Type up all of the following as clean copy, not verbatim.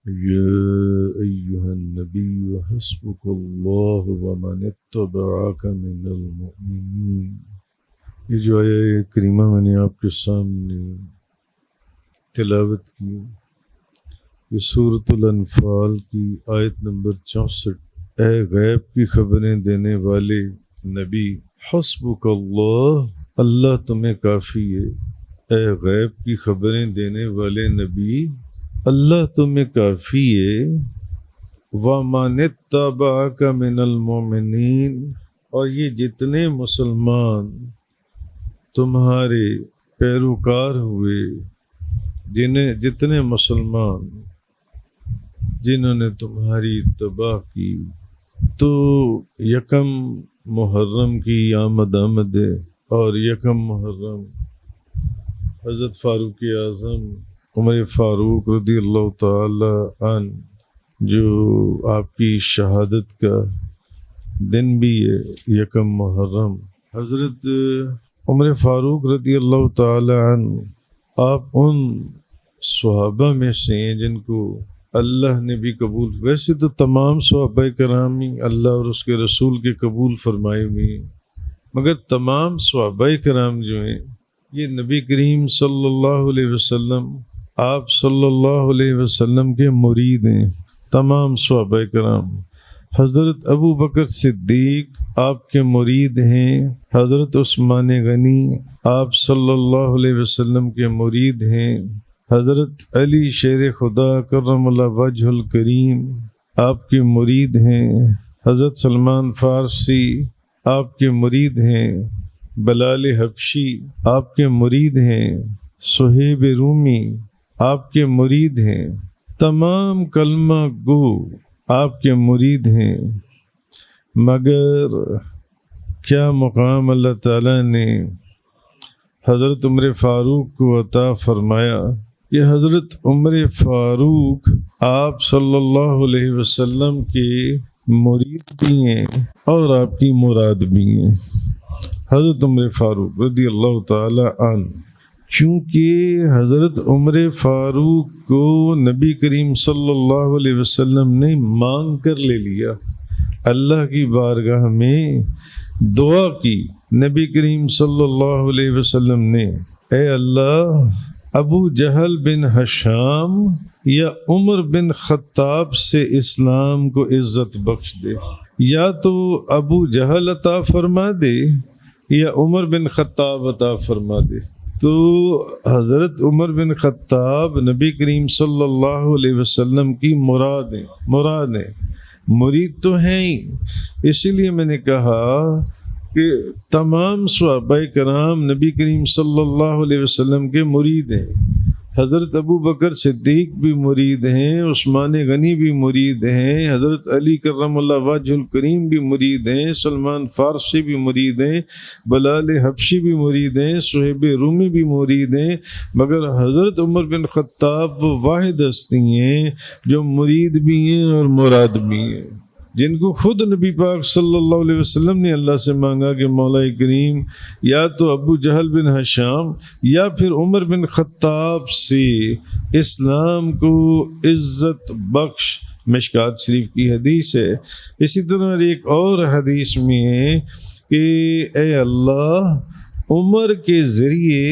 يا أيها النبي حسبك الله ومن اتبعك من المؤمنين. یہ جو آیہ کریمہ میں نے آپ کے سامنے تلاوت کی، یہ سورۃ الانفال کی آیت نمبر 64۔ اے غیب کی خبریں دینے والے نبی، حسبک اللہ، اللہ تمہیں کافی ہے۔ اے غیب کی خبریں دینے والے نبی، اللہ تمہیں کافی ہے۔ وَمَنِ اتَّبَعَكَ مِنَ الْمُؤْمِنِينَ، اور یہ جتنے مسلمان تمہارے پیروکار ہوئے، جتنے مسلمان جنہوں نے تمہاری اتباع کی، تو یکم محرم کی آمد ہے، اور یکم محرم حضرت فاروق اعظم عمر فاروق رضی اللہ تعالی عنہ جو آپ کی شہادت کا دن بھی ہے یکم محرم۔ حضرت عمر فاروق رضی اللہ تعالی عنہ آپ ان صحابہ میں سے ہیں جن کو اللہ نے بھی قبول، ویسے تو تمام صحابہ کرام اللہ اور اس کے رسول کے قبول فرمائے ہوئے ہیں، مگر تمام صحابہ کرام جو ہیں یہ نبی کریم صلی اللہ علیہ وسلم، آپ صلی اللہ علیہ وسلم کے مرید ہیں تمام صحابہ کرام۔ حضرت ابو بکر صدیق آپ کے مرید ہیں، حضرت عثمان غنی آپ صلی اللہ علیہ وسلم کے مرید ہیں، حضرت علی شیر خدا کرم اللہ وجہ الکریم آپ کے مرید ہیں، حضرت سلمان فارسی آپ کے مرید ہیں، بلال حبشی آپ کے مرید ہیں، صہیب رومی آپ کے مرید ہیں، تمام کلمہ گو آپ کے مرید ہیں۔ مگر کیا مقام اللہ تعالیٰ نے حضرت عمر فاروق کو عطا فرمایا کہ حضرت عمر فاروق آپ صلی اللہ علیہ وسلم کے مرید بھی ہیں اور آپ کی مراد بھی ہیں۔ حضرت عمر فاروق رضی اللہ تعالی عنہ، کیونکہ حضرت عمر فاروق کو نبی کریم صلی اللہ علیہ وسلم نے مانگ کر لے لیا، اللہ کی بارگاہ میں دعا کی نبی کریم صلی اللہ علیہ وسلم نے، اے اللہ ابو جہل بن ہشام یا عمر بن خطاب سے اسلام کو عزت بخش دے، یا تو ابو جہل عطا فرما دے یا عمر بن خطاب عطا فرما دے۔ تو حضرت عمر بن خطاب نبی کریم صلی اللہ علیہ وسلم کی مراد ہیں، مرید تو ہیں ہی۔ اسی لیے میں نے کہا کہ تمام صحابہ کرام نبی کریم صلی اللہ علیہ وسلم کے مرید ہیں۔ حضرت ابو بکر صدیق بھی مرید ہیں، عثمان غنی بھی مرید ہیں، حضرت علی کرم اللہ وجہ الکریم بھی مرید ہیں، سلمان فارسی بھی مرید ہیں، بلال حبشی بھی مرید ہیں، صہیب رومی بھی مرید ہیں، مگر حضرت عمر بن خطاب وہ واحد ہستی ہیں جو مرید بھی ہیں اور مراد بھی ہیں، جن کو خود نبی پاک صلی اللہ علیہ وسلم نے اللہ سے مانگا کہ مولا کریم یا تو ابو جہل بن ہشام یا پھر عمر بن خطاب سے اسلام کو عزت بخش۔ مشکات شریف کی حدیث ہے۔ اسی طرح ایک اور حدیث میں ہے کہ اے اللہ عمر کے ذریعے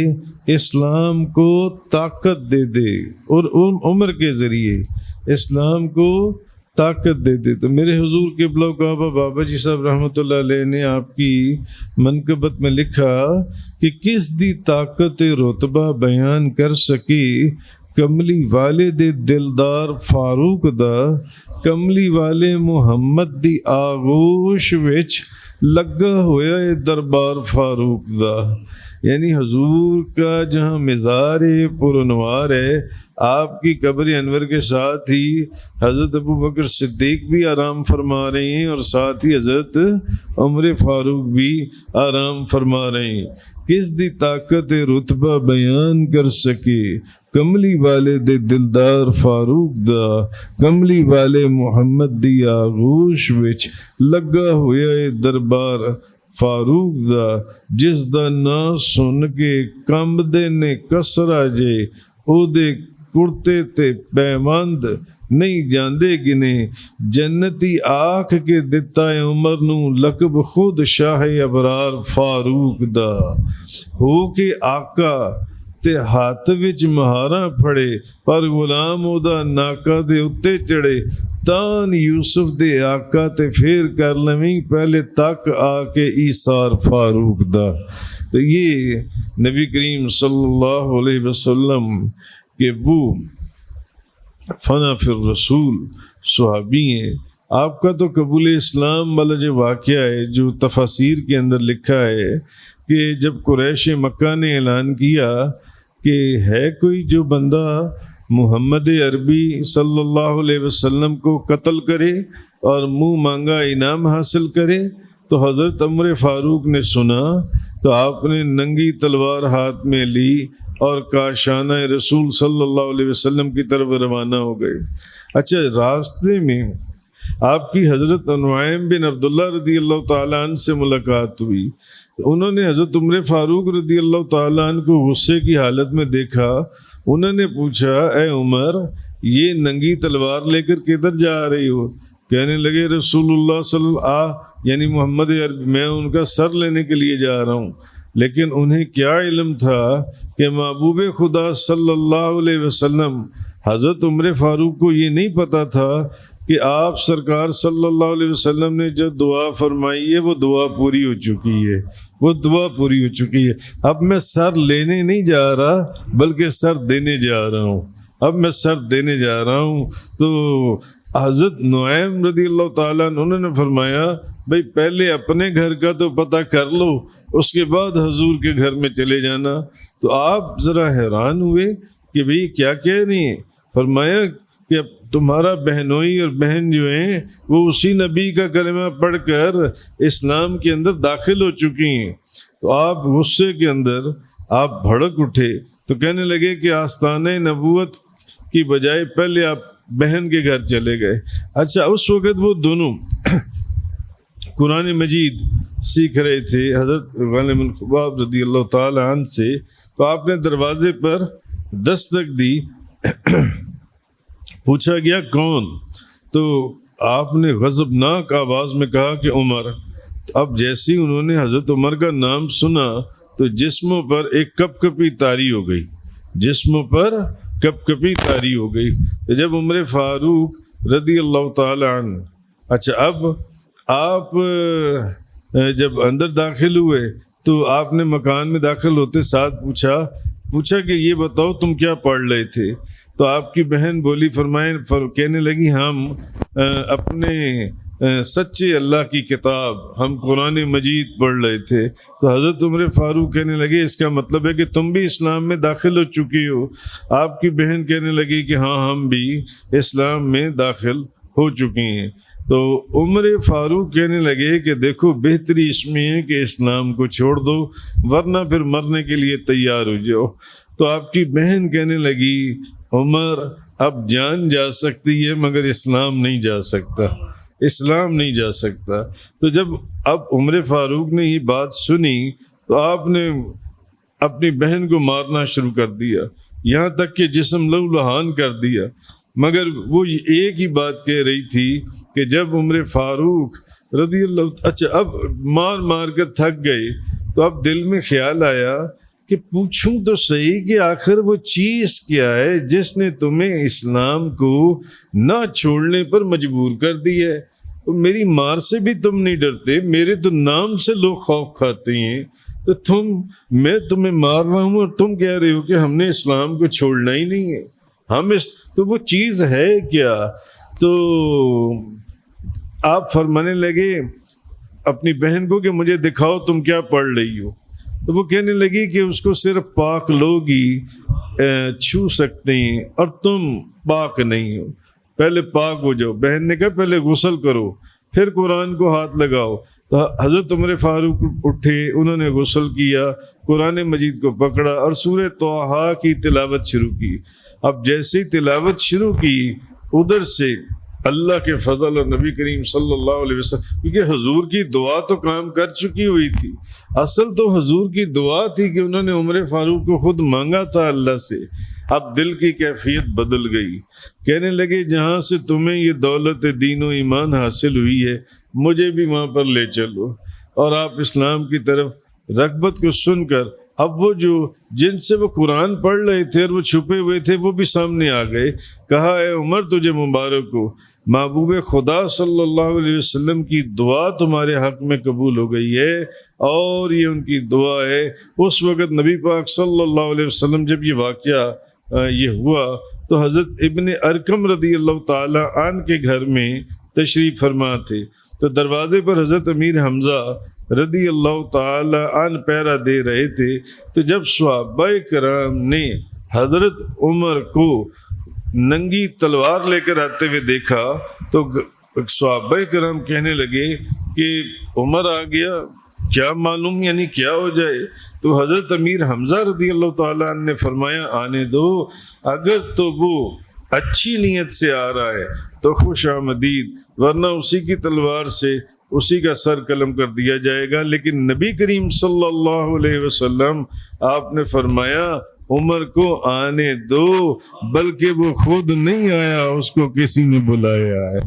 اسلام کو طاقت دے دے، اور عمر کے ذریعے اسلام کو طاقت دے دے۔ تو میرے حضور قبلہ و کعبہ بابا جی صاحب رحمۃ اللہ علیہ نے آپ کی منقبت میں لکھا کہ کس دی طاقت رتبہ بیان کر سکی، کملی والے دے دلدار فاروق دا، کملی والے محمد دی آغوش وچ لگا ہویا اے دربار فاروق دا۔ یعنی حضور کا جہاں مزار پرانوار ہے، آپ کی قبر انور کے ساتھ ہی حضرت ابو بکر صدیق بھی آرام فرما رہے ہیں، اور ساتھ ہی حضرت عمر فاروق بھی آرام فرما رہے ہیں۔ کس دی طاقت رتبہ بیان کر سکے، کملی والے دے دلدار فاروق دا، کملی والے محمد دی آغوش وچ لگا ہویا اے دربار فاروق دا، جس دا نا سن کے کمبدے نے کسرا جے، او دے کرتے تے پیمند نہیں جاندے گنے جنتی آکھ کے دتا ہے عمر نو لقب خود شاہ ابرار فاروق دا ہو کے آقا تے ہاتھ وچ مہاراں پھڑے پر غلام اودا ناکا دے اتے چڑھے تان یوسف دے آقا تے پھر کر لویں پہلے تک آ کے ایثار فاروق دا۔ تو یہ نبی کریم صلی اللہ علیہ وسلم کہ وہ فنا فی الرسول صحابی ہیں۔ آپ کا تو قبول اسلام والا جو واقعہ ہے جو تفاسیر کے اندر لکھا ہے کہ جب قریش مکہ نے اعلان کیا کہ ہے کوئی جو بندہ محمد عربی صلی اللہ علیہ وسلم کو قتل کرے اور منہ مانگا انعام حاصل کرے، تو حضرت عمر فاروق نے سنا تو آپ نے ننگی تلوار ہاتھ میں لی اور کاشانہ رسول صلی اللہ علیہ وسلم کی طرف روانہ ہو گئے۔ اچھا، راستے میں آپ کی حضرت نعیم بن عبداللہ رضی اللہ تعالیٰ عنہ سے ملاقات ہوئی۔ انہوں نے حضرت عمر فاروق رضی اللہ تعالیٰ عنہ کو غصے کی حالت میں دیکھا۔ انہوں نے پوچھا، اے عمر، یہ ننگی تلوار لے کر کدھر جا رہی ہو؟ کہنے لگے رسول اللہ صلی اللہ یعنی محمد عربی، میں ان کا سر لینے کے لیے جا رہا ہوں۔ لیکن انہیں کیا علم تھا کہ محبوب خدا صلی اللہ علیہ وسلم حضرت عمر فاروق کو یہ نہیں پتا تھا کہ آپ سرکار صلی اللہ علیہ وسلم نے جو دعا فرمائی ہے وہ دعا پوری ہو چکی ہے، وہ دعا پوری ہو چکی ہے۔ اب میں سر لینے نہیں جا رہا بلکہ سر دینے جا رہا ہوں، اب میں سر دینے جا رہا ہوں۔ تو حضرت نعیم رضی اللہ تعالیٰ انہوں نے فرمایا، بھئی پہلے اپنے گھر کا تو پتہ کر لو، اس کے بعد حضور کے گھر میں چلے جانا۔ تو آپ ذرا حیران ہوئے کہ بھئی کیا کہہ رہی ہیں؟ فرمایا کہ اب تمہارا بہنوئی اور بہن جو ہیں وہ اسی نبی کا کلمہ پڑھ کر اسلام کے اندر داخل ہو چکی ہیں۔ تو آپ غصے کے اندر آپ بھڑک اٹھے تو کہنے لگے کہ آستانہ نبوت کی بجائے پہلے آپ بہن کے گھر چلے گئے۔ اچھا، اس وقت وہ دونوں قرآن مجید سیکھ رہے تھے حضرت غالب بن خباب رضی اللہ تعالی عنہ سے۔ تو آپ نے دروازے پر دستک دی، پوچھا گیا کون؟ تو آپ نے غضبناک آواز میں کہا کہ عمر۔ تو اب جیسے انہوں نے حضرت عمر کا نام سنا تو جسموں پر ایک کپ کپی طاری ہو گئی، جسموں پر کپ کپی طاری ہو گئی۔ تو جب عمر فاروق رضی اللہ تعالی عنہ، اچھا اب آپ جب اندر داخل ہوئے تو آپ نے مکان میں داخل ہوتے ساتھ پوچھا کہ یہ بتاؤ تم کیا پڑھ رہے تھے؟ تو آپ کی بہن بولی کہنے لگی ہم اپنے سچے اللہ کی کتاب، ہم قرآن مجید پڑھ رہے تھے۔ تو حضرت عمر فاروق کہنے لگے اس کا مطلب ہے کہ تم بھی اسلام میں داخل ہو چکی ہو۔ آپ کی بہن کہنے لگی کہ ہاں ہم بھی اسلام میں داخل ہو چکی ہیں۔ تو عمر فاروق کہنے لگے کہ دیکھو بہتری اس میں ہے کہ اسلام کو چھوڑ دو ورنہ پھر مرنے کے لیے تیار ہو جاؤ۔ تو آپ کی بہن کہنے لگی عمر اب جان جا سکتی ہے مگر اسلام نہیں جا سکتا، اسلام نہیں جا سکتا۔ تو جب اب عمر فاروق نے یہ بات سنی تو آپ نے اپنی بہن کو مارنا شروع کر دیا، یہاں تک کہ جسم لہولہان کر دیا۔ مگر وہ ایک ہی بات کہہ رہی تھی کہ جب عمر فاروق رضی اللہ اب مار کر تھک گئے تو اب دل میں خیال آیا کہ پوچھوں تو صحیح کہ آخر وہ چیز کیا ہے جس نے تمہیں اسلام کو نہ چھوڑنے پر مجبور کر دی ہے؟ میری مار سے بھی تم نہیں ڈرتے، میرے تو نام سے لوگ خوف کھاتے ہیں، تو میں تمہیں مار رہا ہوں اور تم کہہ رہے ہو کہ ہم نے اسلام کو چھوڑنا ہی نہیں ہے، تو وہ چیز ہے کیا؟ تو آپ فرمانے لگے اپنی بہن کو کہ مجھے دکھاؤ تم کیا پڑھ رہی ہو۔ تو وہ کہنے لگی کہ اس کو صرف پاک لوگ ہی چھو سکتے ہیں اور تم پاک نہیں ہو، پہلے پاک ہو جاؤ۔ بہن نے کہا پہلے غسل کرو پھر قرآن کو ہاتھ لگاؤ۔ تو حضرت عمر فاروق اٹھے، انہوں نے غسل کیا، قرآن مجید کو پکڑا اور سورہ طٰہٰ کی تلاوت شروع کی۔ اب جیسے تلاوت شروع کی ادھر سے اللہ کے فضل اور نبی کریم صلی اللہ علیہ وسلم، کیونکہ حضور کی دعا تو کام کر چکی ہوئی تھی، اصل تو حضور کی دعا تھی کہ انہوں نے عمر فاروق کو خود مانگا تھا اللہ سے۔ اب دل کی کیفیت بدل گئی. کہنے لگے جہاں سے تمہیں یہ دولت دین و ایمان حاصل ہوئی ہے مجھے بھی وہاں پر لے چلو. اور آپ اسلام کی طرف رغبت کو سن کر اب وہ جو جن سے وہ قرآن پڑھ رہے تھے اور وہ چھپے ہوئے تھے وہ بھی سامنے آ گئے. کہا اے عمر تجھے مبارک ہو، محبوب خدا صلی اللہ علیہ وسلم کی دعا تمہارے حق میں قبول ہو گئی ہے. اور یہ ان کی دعا ہے. اس وقت نبی پاک صلی اللہ علیہ وسلم جب یہ واقعہ یہ ہوا تو حضرت ابن ارقم رضی اللہ تعالیٰ عنہ کے گھر میں تشریف فرما تھے. تو دروازے پر حضرت امیر حمزہ رضی اللہ تعالی عنہ پہرا دے رہے تھے. تو جب صحابہ کرام نے حضرت عمر کو ننگی تلوار لے کر آتے ہوئے دیکھا تو صحابہ کرام کہنے لگے کہ عمر آ گیا، کیا معلوم یعنی کیا ہو جائے. تو حضرت امیر حمزہ رضی اللہ تعالیٰ عنہ نے فرمایا آنے دو، اگر تو وہ اچھی نیت سے آ رہا ہے تو خوش آمدید، ورنہ اسی کی تلوار سے اسی کا سر قلم کر دیا جائے گا. لیکن نبی کریم صلی اللہ علیہ وسلم آپ نے فرمایا عمر کو آنے دو، بلکہ وہ خود نہیں آیا، اس کو کسی نے بلایا ہے.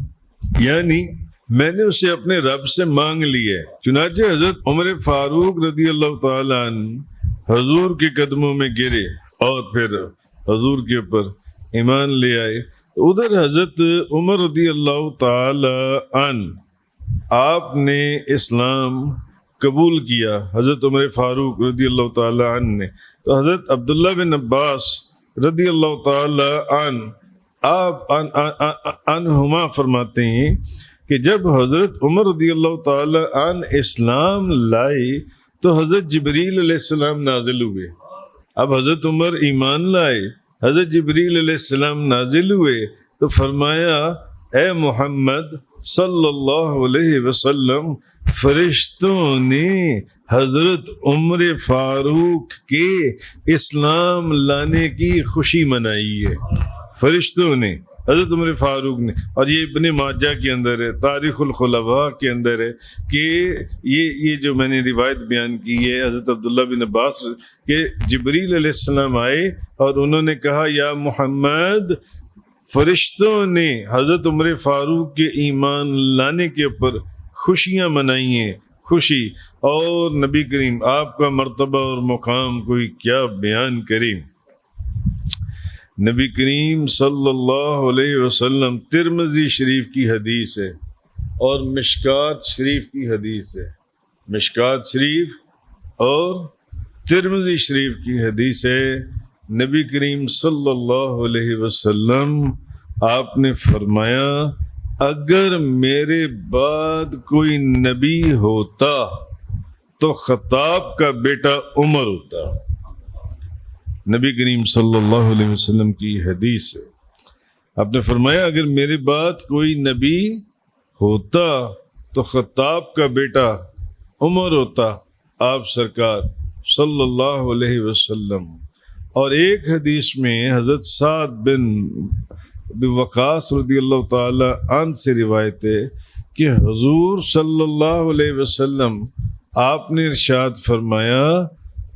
یعنی میں نے اسے اپنے رب سے مانگ لی ہے. چنانچہ حضرت عمر فاروق رضی اللہ تعالیٰ عنہ حضور کے قدموں میں گرے اور پھر حضور کے اوپر ایمان لے آئے. ادھر حضرت عمر رضی اللہ تعالی عنہ آپ نے اسلام قبول کیا، حضرت عمر فاروق رضی اللہ تعالی عنہ نے. تو حضرت عبداللہ بن عباس رضی اللہ تعالی عنہ آپ عنہما فرماتے ہیں کہ جب حضرت عمر رضی اللہ تعالی عنہ اسلام لائے تو حضرت جبریل علیہ السلام نازل ہوئے. اب حضرت عمر ایمان لائے، حضرت جبریل علیہ السلام نازل ہوئے تو فرمایا اے محمد صلی اللہ علیہ وسلم، فرشتوں نے حضرت عمر فاروق کے اسلام لانے کی خوشی منائی ہے. فرشتوں نے، حضرت عمر فاروق نے. اور یہ ابن ماجہ کے اندر ہے، تاریخ الخلفاء کے اندر ہے کہ یہ جو میں نے روایت بیان کی ہے حضرت عبداللہ بن عباس کہ جبریل علیہ السلام آئے اور انہوں نے کہا یا محمد، فرشتوں نے حضرت عمر فاروق کے ایمان لانے کے اوپر خوشیاں منائی ہیں، خوشی. اور نبی کریم آپ کا مرتبہ اور مقام کوئی کیا بیان کریں. نبی کریم صلی اللہ علیہ وسلم، ترمذی شریف کی حدیث ہے اور مشکات شریف کی حدیث ہے. مشکات شریف اور ترمذی شریف کی حدیث ہے. نبی کریم صلی اللہ علیہ وسلم آپ نے فرمایا اگر میرے بعد کوئی نبی ہوتا تو خطاب کا بیٹا عمر ہوتا. نبی کریم صلی اللہ علیہ وسلم کی حدیث ہے. آپ نے فرمایا اگر میرے بعد کوئی نبی ہوتا تو خطاب کا بیٹا عمر ہوتا، آپ سرکار صلی اللہ علیہ وسلم. اور ایک حدیث میں حضرت سعد بن وقاص رضی اللہ تعالی عنہ سے روایت ہے کہ حضور صلی اللہ علیہ وسلم آپ نے ارشاد فرمایا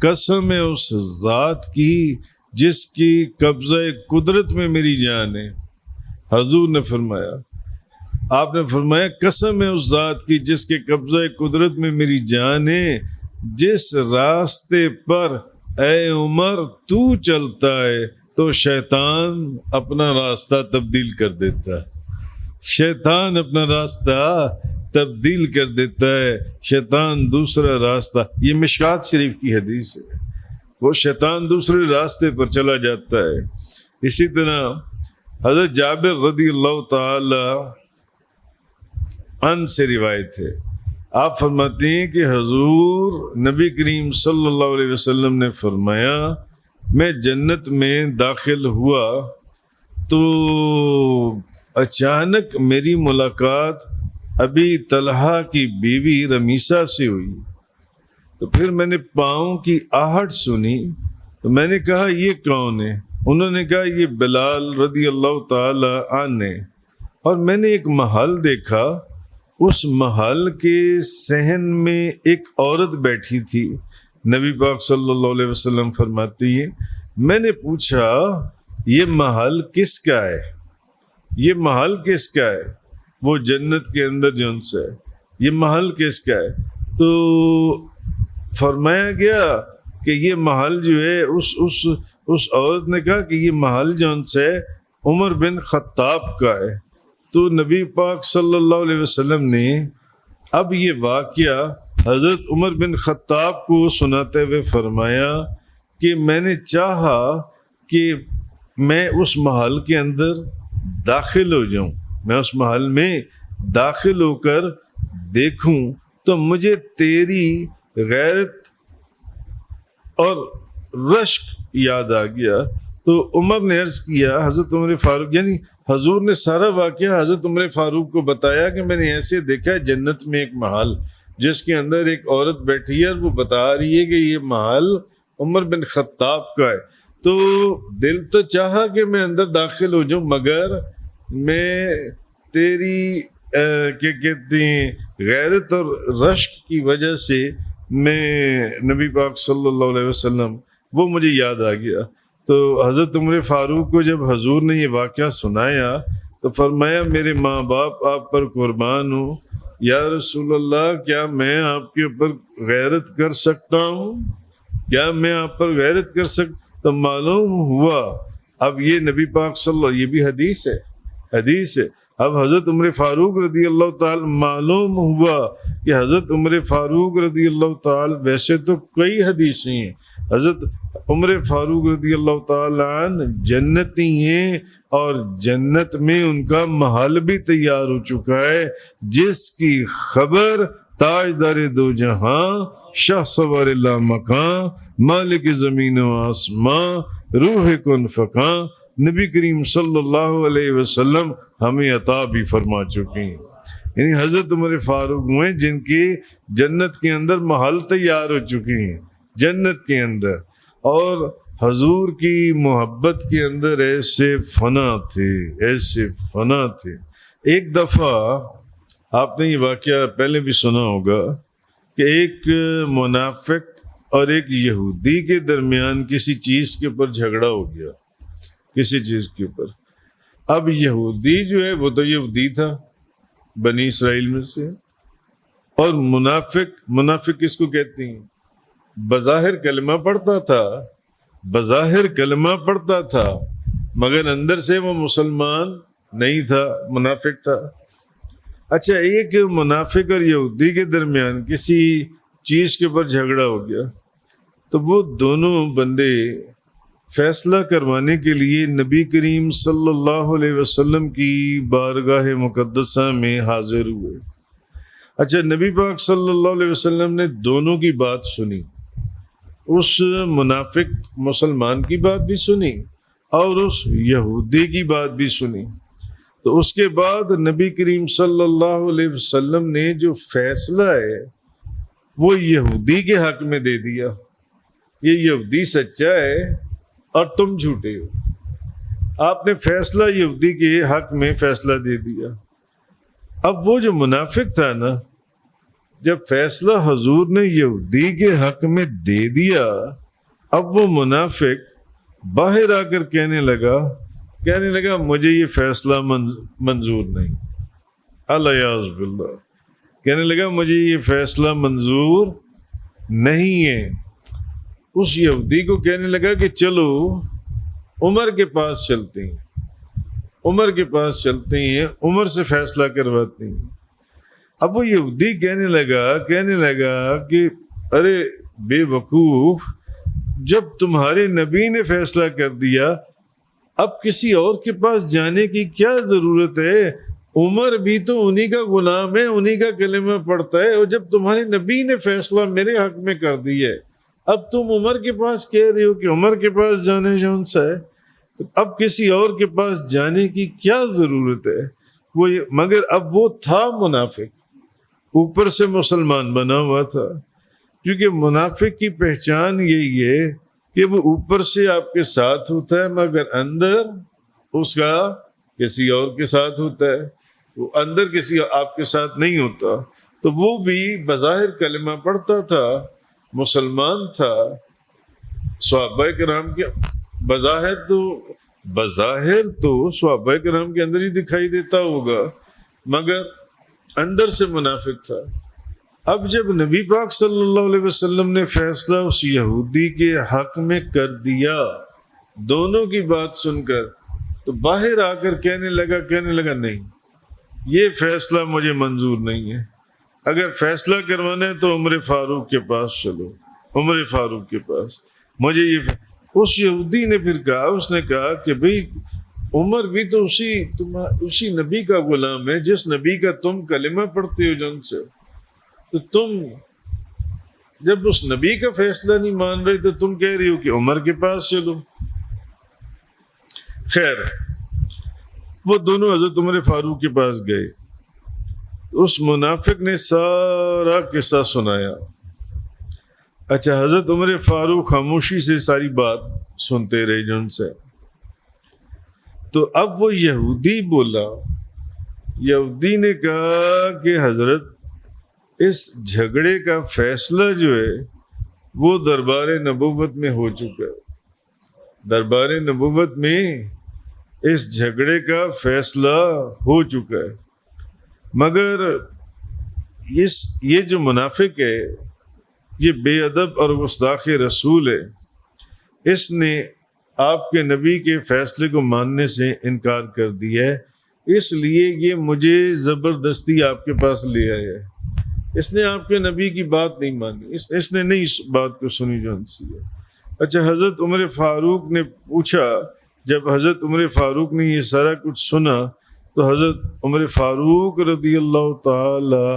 قسم ہے اس ذات کی جس کی قبضہ قدرت میں میری جان ہے. حضور نے فرمایا، آپ نے فرمایا قسم ہے اس ذات کی جس کے قبضہ قدرت میں میری جان ہے، جس راستے پر اے عمر تو چلتا ہے تو شیطان اپنا راستہ تبدیل کر دیتا ہے. شیطان اپنا راستہ تبدیل کر دیتا ہے، شیطان دوسرا راستہ. یہ مشکات شریف کی حدیث ہے. وہ شیطان دوسرے راستے پر چلا جاتا ہے. اسی طرح حضرت جابر رضی اللہ تعالی عنہ سے روایت ہے. آپ فرماتے ہیں کہ حضور نبی کریم صلی اللہ علیہ وسلم نے فرمایا میں جنت میں داخل ہوا تو اچانک میری ملاقات ابھی طلحہ کی بیوی رمیسہ سے ہوئی. تو پھر میں نے پاؤں کی آہٹ سنی تو میں نے کہا یہ کون ہے؟ انہوں نے کہا یہ بلال رضی اللہ تعالی عنہ ہے. اور میں نے ایک محل دیکھا، اس محل کے صحن میں ایک عورت بیٹھی تھی. نبی پاک صلی اللہ علیہ وسلم فرماتی ہے میں نے پوچھا یہ محل کس کا ہے؟ یہ محل کس کا ہے؟ وہ جنت کے اندر جو ان سے ہے، یہ محل کس کا ہے؟ تو فرمایا گیا کہ یہ محل جو ہے اس عورت نے کہا کہ یہ محل جو ان سے عمر بن خطاب کا ہے۔ تو نبی پاک صلی اللہ علیہ وسلم نے اب یہ واقعہ حضرت عمر بن خطاب کو سناتے ہوئے فرمایا کہ میں نے چاہا کہ میں اس محل کے اندر داخل ہو جاؤں، میں اس محل میں داخل ہو کر دیکھوں تو مجھے تیری غیرت اور رشک یاد آ گیا۔ تو عمر نے عرض کیا، حضرت عمر فاروق، یعنی حضور نے سارا واقعہ حضرت عمر فاروق کو بتایا کہ میں نے ایسے دیکھا ہے جنت میں ایک محل جس کے اندر ایک عورت بیٹھی ہے اور وہ بتا رہی ہے کہ یہ محل عمر بن خطاب کا ہے۔ تو دل تو چاہا کہ میں اندر داخل ہو جاؤں، مگر میں تیری کیا کہتے ہیں غیرت اور رشک کی وجہ سے میں نبی پاک صلی اللہ علیہ وسلم وہ مجھے یاد آ گیا۔ تو حضرت عمر فاروق کو جب حضور نے یہ واقعہ سنایا تو فرمایا میرے ماں باپ آپ پر قربان ہوں، یا رسول اللہ کیا میں آپ کے اوپر غیرت کر سکتا ہوں؟ کیا میں آپ پر غیرت کر سکتا؟ تو معلوم ہوا اب یہ نبی پاک صلی اللہ، یہ بھی حدیث ہے اب حضرت عمر فاروق رضی اللہ تعالی، معلوم ہوا کہ حضرت عمر فاروق رضی اللہ تعالی، ویسے تو کئی حدیثیں ہیں، حضرت عمر فاروق رضی اللہ تعالی عنہ جنتی ہیں اور جنت میں ان کا محل بھی تیار ہو چکا ہے، جس کی خبر تاجدار دو جہاں، شاہ سوار لا مکان، مالک زمین و آسمان، روح کن فکاں، نبی کریم صلی اللہ علیہ وسلم ہمیں عطا بھی فرما چکے ہیں۔ یعنی حضرت عمر فاروق ہوئے جن کی جنت کے اندر محل تیار ہو چکے ہیں، جنت کے اندر، اور حضور کی محبت کے اندر ایسے فنا تھے۔ ایک دفعہ آپ نے یہ واقعہ پہلے بھی سنا ہوگا کہ ایک منافق اور ایک یہودی کے درمیان کسی چیز کے اوپر جھگڑا ہو گیا، کسی چیز کے اوپر۔ اب یہودی جو ہے وہ تو یہودی تھا بنی اسرائیل میں سے، اور منافق کس کو کہتے ہیں؟ بظاہر کلمہ پڑھتا تھا مگر اندر سے وہ مسلمان نہیں تھا، منافق تھا۔ اچھا، ایک منافق اور یہودی کے درمیان کسی چیز کے اوپر جھگڑا ہو گیا تو وہ دونوں بندے فیصلہ کروانے کے لیے نبی کریم صلی اللہ علیہ وسلم کی بارگاہ مقدسہ میں حاضر ہوئے۔ اچھا، نبی پاک صلی اللہ علیہ وسلم نے دونوں کی بات سنی، اس منافق مسلمان کی بات بھی سنی اور اس یہودی کی بات بھی سنی۔ تو اس کے بعد نبی کریم صلی اللہ علیہ وسلم نے جو فیصلہ ہے وہ یہودی کے حق میں دے دیا، یہ یہودی سچا ہے اور تم جھوٹے ہو۔ آپ نے فیصلہ یہودی کے حق میں فیصلہ دے دیا۔ اب وہ جو منافق تھا نا، جب فیصلہ حضور نے یہودی کے حق میں دے دیا، اب وہ منافق باہر آ کر کہنے لگا مجھے یہ فیصلہ منظور نہیں، الیاذ باللہ، کہنے لگا مجھے یہ فیصلہ منظور نہیں ہے۔ اس یہودی کو کہنے لگا کہ چلو عمر کے پاس چلتے ہیں، عمر سے فیصلہ کرواتے ہیں۔ اب وہ یہودی کہنے لگا کہ ارے بے وقوف، جب تمہارے نبی نے فیصلہ کر دیا اب کسی اور کے پاس جانے کی کیا ضرورت ہے؟ عمر بھی تو انہی کا غلام ہے، انہی کا کلمہ پڑھتا ہے، اور جب تمہارے نبی نے فیصلہ میرے حق میں کر دیا ہے، اب تم عمر کے پاس کہہ رہے ہو کہ عمر کے پاس جانے جون سا ہے، تو اب کسی اور کے پاس جانے کی کیا ضرورت ہے؟ مگر اب وہ تھا منافق، اوپر سے مسلمان بنا ہوا تھا، کیونکہ منافق کی پہچان یہی ہے کہ وہ اوپر سے آپ کے ساتھ ہوتا ہے مگر اندر اس کا کسی اور کے ساتھ ہوتا ہے، وہ اندر کسی آپ کے ساتھ نہیں ہوتا۔ تو وہ بھی بظاہر کلمہ پڑھتا تھا، مسلمان تھا، صحابہ کرام کے بظاہر تو بظاہر تو صحابہ کرام کے اندر ہی دکھائی دیتا ہوگا، مگر اندر سے منافق تھا۔ اب جب نبی پاک صلی اللہ علیہ وسلم نے فیصلہ اس یہودی کے حق میں کر دیا، دونوں کی بات سن کر، تو باہر آ کر کہنے لگا نہیں، یہ فیصلہ مجھے منظور نہیں ہے، اگر فیصلہ کروانا ہے تو عمر فاروق کے پاس چلو، عمر فاروق کے پاس مجھے یہ اس یہودی نے پھر کہا، اس نے کہا کہ بھئی عمر بھی تو اسی نبی کا غلام ہے جس نبی کا تم کلمہ پڑھتے ہو جن سے، تو تم جب اس نبی کا فیصلہ نہیں مان رہے تو تم کہہ رہی ہو کہ عمر کے پاس چلو۔ خیر، وہ دونوں حضرت عمر فاروق کے پاس گئے، اس منافق نے سارا قصہ سنایا۔ اچھا، حضرت عمر فاروق خاموشی سے ساری بات سنتے رہے جن سے۔ تو اب وہ یہودی بولا، یہودی نے کہا کہ حضرت اس جھگڑے کا فیصلہ جو ہے وہ دربار نبوت میں ہو چکا ہے، دربار نبوت میں اس جھگڑے کا فیصلہ ہو چکا ہے، مگر یہ جو منافق ہے یہ بے ادب اور گستاخ رسول ہے، اس نے آپ کے نبی کے فیصلے کو ماننے سے انکار کر دیا ہے، اس لیے یہ مجھے زبردستی آپ کے پاس لے آیا ہے۔ اس نے آپ کے نبی کی بات نہیں مانی، اس نے نہیں اس بات کو سنی جو ان سے ہے۔ اچھا، حضرت عمر فاروق نے پوچھا، جب حضرت عمر فاروق نے یہ سارا کچھ سنا تو حضرت عمر فاروق رضی اللہ تعالی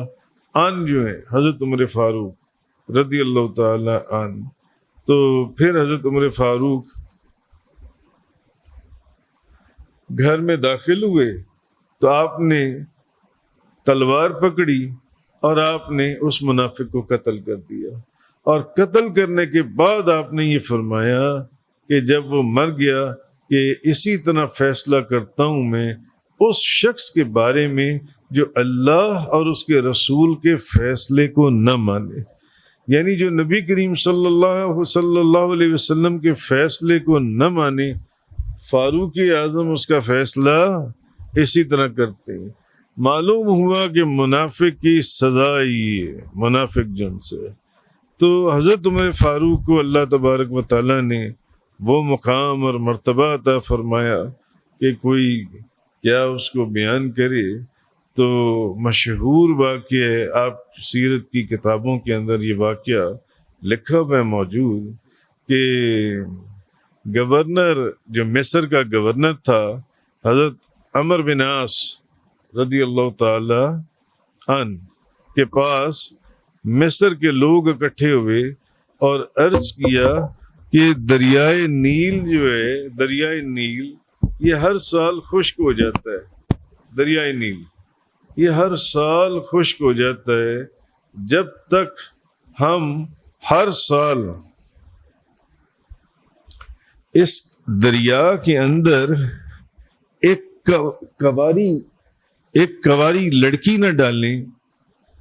عنہ جو ہے، حضرت عمر فاروق رضی اللہ تعالی عنہ، تو پھر حضرت عمر فاروق گھر میں داخل ہوئے تو آپ نے تلوار پکڑی اور آپ نے اس منافق کو قتل کر دیا، اور قتل کرنے کے بعد آپ نے یہ فرمایا کہ جب وہ مر گیا کہ اسی طرح فیصلہ کرتا ہوں میں اس شخص کے بارے میں جو اللہ اور اس کے رسول کے فیصلے کو نہ مانے، یعنی جو نبی کریم صلی اللہ علیہ وسلم کے فیصلے کو نہ مانے، فاروق اعظم اس کا فیصلہ اسی طرح کرتے ہیں۔ معلوم ہوا کہ منافق کی سزا یہ ہے، منافق جن سے۔ تو حضرت عمر فاروق کو اللہ تبارک و تعالیٰ نے وہ مقام اور مرتبہ عطا فرمایا کہ کوئی کیا اس کو بیان کرے۔ تو مشہور واقعہ ہے، آپ سیرت کی کتابوں کے اندر یہ واقعہ لکھا ہوا ہے موجود، کہ گورنر جو مصر کا گورنر تھا، حضرت عمرو بن عاص رضی اللہ تعالی عنہ کے پاس مصر کے لوگ اکٹھے ہوئے اور عرض کیا کہ دریائے نیل جو ہے، دریائے نیل یہ ہر سال خشک ہو جاتا ہے، دریائے نیل یہ ہر سال خشک ہو جاتا ہے جب تک ہم ہر سال اس دریا کے اندر ایک کواری لڑکی نہ ڈالیں،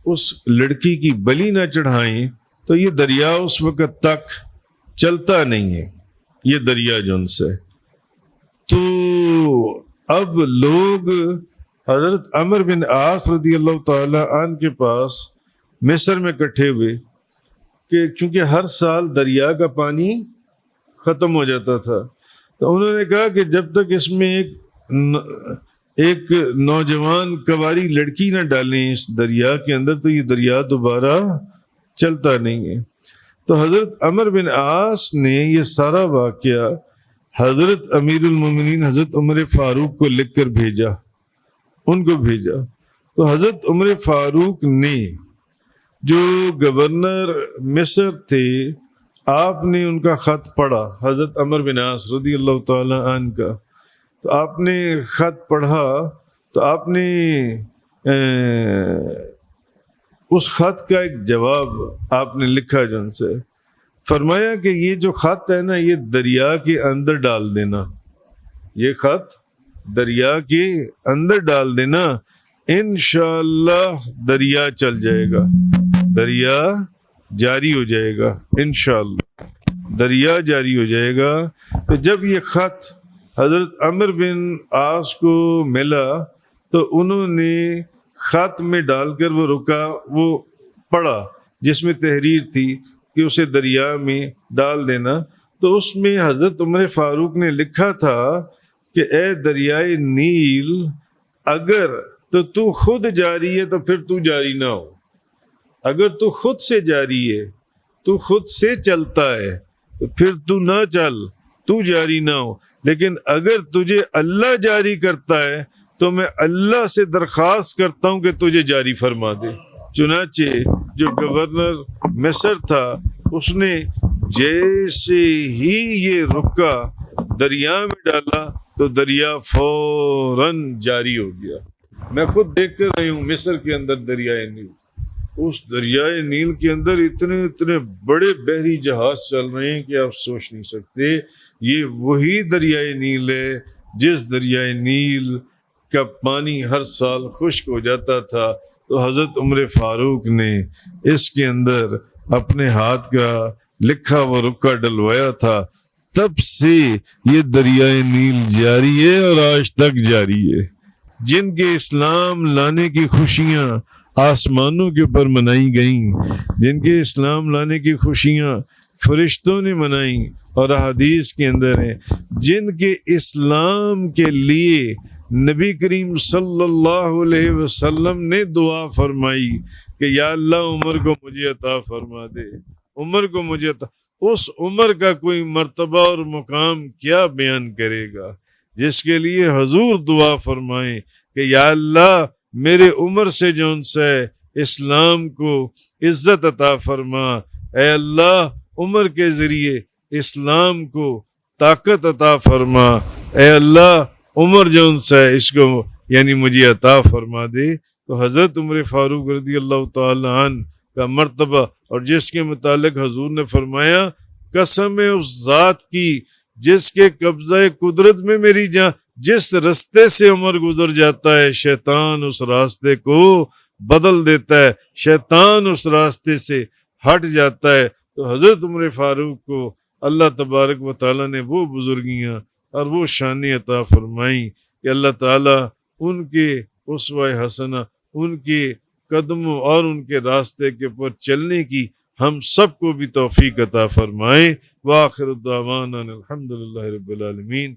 اس لڑکی کی بلی نہ چڑھائیں، تو یہ دریا اس وقت تک چلتا نہیں ہے، یہ دریا جو ان سے۔ تو اب لوگ حضرت عمرو بن عاص رضی اللہ تعالی عنہ کے پاس مصر میں اکٹھے ہوئے، کہ چونکہ ہر سال دریا کا پانی ختم ہو جاتا تھا، تو انہوں نے کہا کہ جب تک اس میں ایک نوجوان کواری لڑکی نہ ڈالیں اس دریا کے اندر، تو یہ دریا دوبارہ چلتا نہیں ہے۔ تو حضرت عمرو بن عاص نے یہ سارا واقعہ حضرت امیر المومنین حضرت عمر فاروق کو لکھ کر بھیجا، ان کو بھیجا۔ تو حضرت عمر فاروق نے، جو گورنر مصر تھے، آپ نے ان کا خط پڑھا، حضرت عمرو بن عاص رضی اللہ تعالی عنہ کا۔ تو آپ نے خط پڑھا تو آپ نے اس خط کا ایک جواب آپ نے لکھا، جو ان سے فرمایا کہ یہ جو خط ہے نا، یہ دریا کے اندر ڈال دینا، یہ خط دریا کے اندر ڈال دینا، انشاءاللہ دریا چل جائے گا، دریا جاری ہو جائے گا، انشاءاللہ دریا جاری ہو جائے گا۔ تو جب یہ خط حضرت عمر بن عاص کو ملا تو انہوں نے خط میں ڈال کر وہ رکا، وہ پڑھا جس میں تحریر تھی کہ اسے دریا میں ڈال دینا، تو اس میں حضرت عمر فاروق نے لکھا تھا کہ اے دریائے نیل، اگر تو خود جاری ہے تو پھر تو جاری نہ ہو، اگر تو خود سے جاری ہے، تو خود سے چلتا ہے تو پھر تو نہ چل، تو جاری نہ ہو، لیکن اگر تجھے اللہ جاری کرتا ہے تو میں اللہ سے درخواست کرتا ہوں کہ تجھے جاری فرما دے۔ چنانچہ جو گورنر مصر تھا اس نے جیسے ہی یہ رکا دریا میں ڈالا تو دریا فوراً جاری ہو گیا۔ میں خود دیکھ کر رہی ہوں مصر کے اندر دریائے نیل، اس دریائے نیل کے اندر اتنے بڑے بحری جہاز چل رہے ہیں کہ آپ سوچ نہیں سکتے۔ یہ وہی دریائے نیل ہے جس دریائے نیل کا پانی ہر سال خشک ہو جاتا تھا، تو حضرت عمر فاروق نے اس کے اندر اپنے ہاتھ کا لکھا وہ رکا ڈلوایا تھا، تب سے یہ دریائے نیل جاری ہے اور آج تک جاری ہے۔ جن کے اسلام لانے کی خوشیاں آسمانوں کے اوپر منائی گئیں، جن کے اسلام لانے کی خوشیاں فرشتوں نے منائیں اور احادیث کے اندر ہیں، جن کے اسلام کے لیے نبی کریم صلی اللہ علیہ وسلم نے دعا فرمائی کہ یا اللہ عمر کو مجھے عطا فرما دے، عمر کو مجھے عطا، اس عمر کا کوئی مرتبہ اور مقام کیا بیان کرے گا جس کے لیے حضور دعا فرمائیں کہ یا اللہ میرے عمر سے جون سے اسلام کو عزت عطا فرما، اے اللہ عمر کے ذریعے اسلام کو طاقت عطا فرما، اے اللہ عمر جون سے اس کو یعنی مجھے عطا فرما دے۔ تو حضرت عمر فاروق رضی اللہ تعالی عنہ کا مرتبہ اور جس کے متعلق حضور نے فرمایا قسم ہے اس ذات کی جس کے قبضہ قدرت میں میری جان، جس رستے سے عمر گزر جاتا ہے شیطان اس راستے کو بدل دیتا ہے، شیطان اس راستے سے ہٹ جاتا ہے۔ تو حضرت عمر فاروق کو اللہ تبارک و تعالیٰ نے وہ بزرگیاں اور وہ شانیں عطا فرمائیں کہ اللہ تعالیٰ ان کے اسوہ حسنہ، ان کے قدموں اور ان کے راستے کے پر چلنے کی ہم سب کو بھی توفیق عطا فرمائیں۔ وآخر الدعوانا الحمدللہ رب العالمین۔